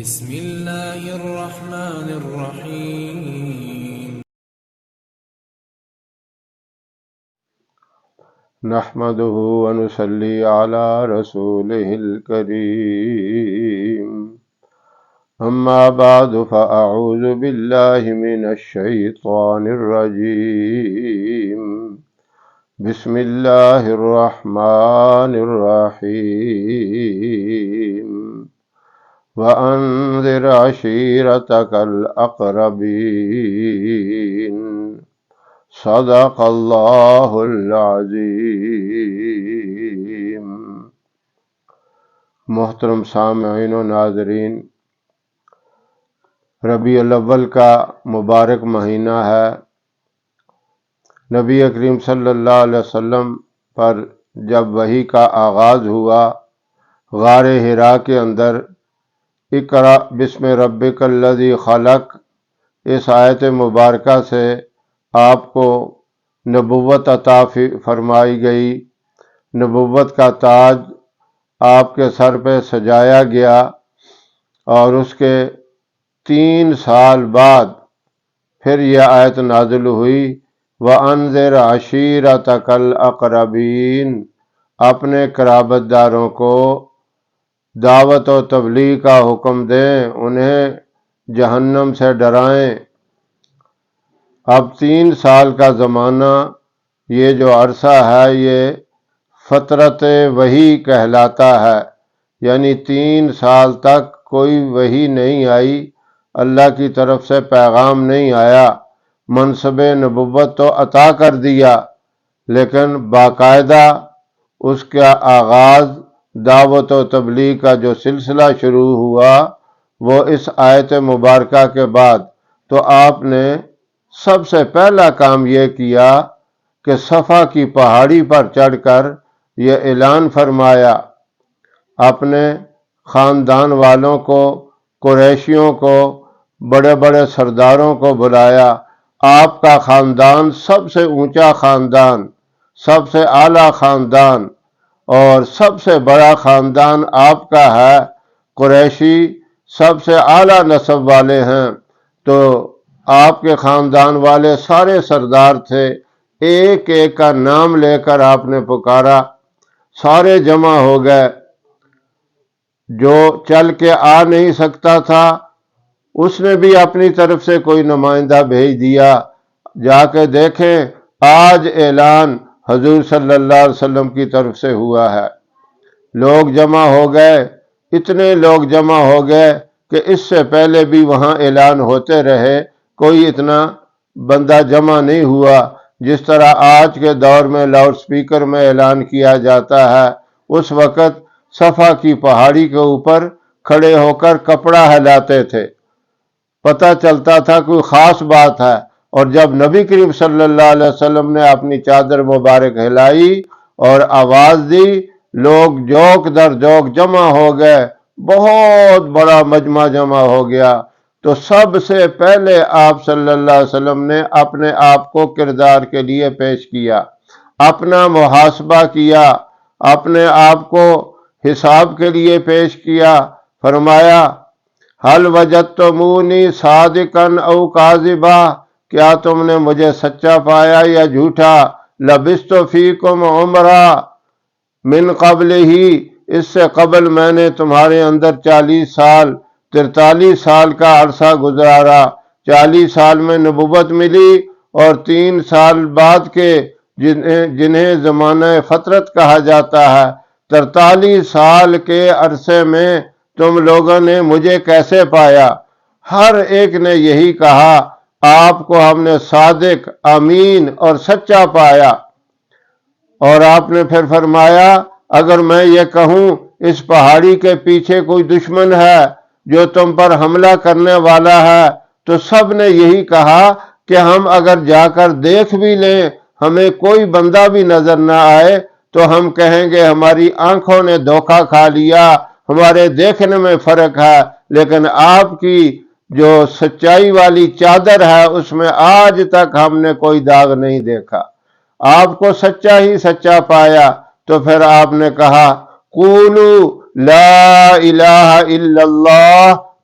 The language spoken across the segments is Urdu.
بسم الله الرحمن الرحيم. نحمده ونصلي على رسوله الكريم. أما بعد فأعوذ بالله من الشيطان الرجيم. بسم الله الرحمن الرحيم. وأنذر عشيرتك الأقربين. صدق اللہ العظیم. محترم سامعین و ناظرین، ربیع الاول کا مبارک مہینہ ہے. نبی کریم صلی اللہ علیہ وسلم پر جب وحی کا آغاز ہوا، غار حرا کے اندر اقرأ بسم ربک الذی خلق، اس آیت مبارکہ سے آپ کو نبوت عطا فرمائی گئی. نبوت کا تاج آپ کے سر پہ سجایا گیا، اور اس کے 3 سال بعد پھر یہ آیت نازل ہوئی، وَأَنذِرْ عَشِيرَتَكَ الْأَقْرَبِينَ. اپنے قرابت داروں کو دعوت و تبلیغ کا حکم دیں، انہیں جہنم سے ڈرائیں. اب 3 سال کا زمانہ، یہ جو عرصہ ہے، یہ فترت وحی کہلاتا ہے. یعنی 3 سال تک کوئی وحی نہیں آئی، اللہ کی طرف سے پیغام نہیں آیا. منصب نبوت تو عطا کر دیا، لیکن باقاعدہ اس کا آغاز، دعوت و تبلیغ کا جو سلسلہ شروع ہوا، وہ اس آیت مبارکہ کے بعد. تو آپ نے سب سے پہلا کام یہ کیا کہ صفا کی پہاڑی پر چڑھ کر یہ اعلان فرمایا، اپنے خاندان والوں کو، قریشیوں کو، بڑے بڑے سرداروں کو بلایا. آپ کا خاندان سب سے اونچا خاندان، سب سے اعلیٰ خاندان اور سب سے بڑا خاندان آپ کا ہے. قریشی سب سے اعلیٰ نسب والے ہیں، تو آپ کے خاندان والے سارے سردار تھے. ایک ایک کا نام لے کر آپ نے پکارا. سارے جمع ہو گئے. جو چل کے آ نہیں سکتا تھا، اس نے بھی اپنی طرف سے کوئی نمائندہ بھیج دیا، جا کے دیکھیں آج اعلان حضور صلی اللہ علیہ وسلم کی طرف سے ہوا ہے. لوگ جمع ہو گئے. اتنے لوگ جمع ہو گئے کہ اس سے پہلے بھی وہاں اعلان ہوتے رہے، کوئی اتنا بندہ جمع نہیں ہوا. جس طرح آج کے دور میں لاؤڈ سپیکر میں اعلان کیا جاتا ہے، اس وقت صفا کی پہاڑی کے اوپر کھڑے ہو کر کپڑا ہلاتے تھے، پتہ چلتا تھا کوئی خاص بات ہے. اور جب نبی کریم صلی اللہ علیہ وسلم نے اپنی چادر مبارک ہلائی اور آواز دی، لوگ جوک در جوک جمع ہو گئے. بہت بڑا مجمع جمع ہو گیا. تو سب سے پہلے آپ صلی اللہ علیہ وسلم نے اپنے آپ کو کردار کے لیے پیش کیا، اپنا محاسبہ کیا، اپنے آپ کو حساب کے لیے پیش کیا. فرمایا، حل وجدتمونی صادقا او کاذبا، کیا تم نے مجھے سچا پایا یا جھوٹا؟ لبثت فیکم عمرا من قبل ہی، اس سے قبل میں نے تمہارے اندر 40 سال 43 سال کا عرصہ گزارا. 40 سال میں نبوت ملی، اور 3 سال بعد کے جنہیں زمانہ فترت کہا جاتا ہے، 43 سال کے عرصے میں تم لوگوں نے مجھے کیسے پایا؟ ہر ایک نے یہی کہا، آپ کو ہم نے صادق، امین اور سچا پایا. اور آپ نے پھر فرمایا، اگر میں یہ کہوں اس پہاڑی کے پیچھے کوئی دشمن ہے جو تم پر حملہ کرنے والا ہے، تو سب نے یہی کہا کہ ہم اگر جا کر دیکھ بھی لیں، ہمیں کوئی بندہ بھی نظر نہ آئے، تو ہم کہیں گے ہماری آنکھوں نے دھوکہ کھا لیا، ہمارے دیکھنے میں فرق ہے. لیکن آپ کی جو سچائی والی چادر ہے، اس میں آج تک ہم نے کوئی داغ نہیں دیکھا. آپ کو سچا ہی سچا پایا. تو پھر آپ نے کہا، قولوا لا الہ الا اللہ،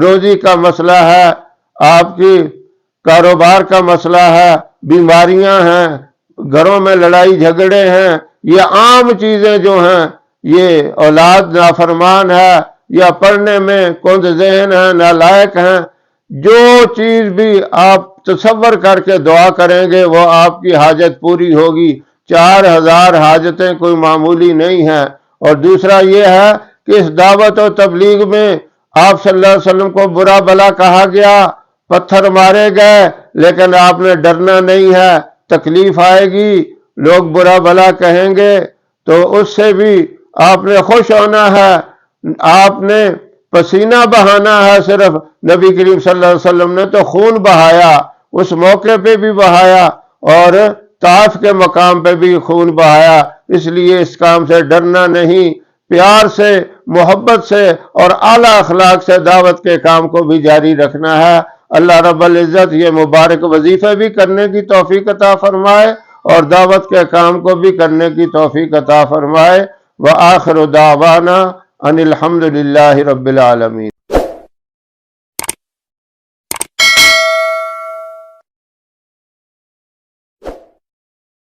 روزی کا مسئلہ ہے، آپ کی کاروبار کا مسئلہ ہے، بیماریاں ہیں، گھروں میں لڑائی جھگڑے ہیں، یہ عام چیزیں جو ہیں، یہ اولاد نافرمان ہے یا پڑھنے میں کند ذہن ہے، نالائق ہیں، جو چیز بھی آپ تصور کر کے دعا کریں گے وہ آپ کی حاجت پوری ہوگی۔ 4000 حاجتیں کوئی معمولی نہیں ہیں۔ اور دوسرا یہ ہے کہ اس دعوت و تبلیغ میں آپ صلی اللہ علیہ وسلم کو برا بھلا کہا گیا، پتھر مارے گئے، لیکن آپ نے ڈرنا نہیں ہے۔ تکلیف آئے گی، لوگ برا بھلا کہیں گے تو اس سے بھی آپ نے خوش ہونا ہے، آپ نے پسینہ بہانا ہے۔ صرف نبی کریم صلی اللہ علیہ وسلم نے تو خون بہایا، اس موقع پہ بھی بہایا اور طائف کے مقام پہ بھی خون بہایا۔ اس لیے اس کام سے ڈرنا نہیں، پیار سے، محبت سے اور اعلیٰ اخلاق سے دعوت کے کام کو بھی جاری رکھنا ہے۔ اللہ رب العزت یہ مبارک وظیفے بھی کرنے کی توفیق عطا فرمائے اور دعوت کے کام کو بھی کرنے کی توفیق عطا فرمائے۔ وآخر دعوانا ان الحمد للہ رب العالمین۔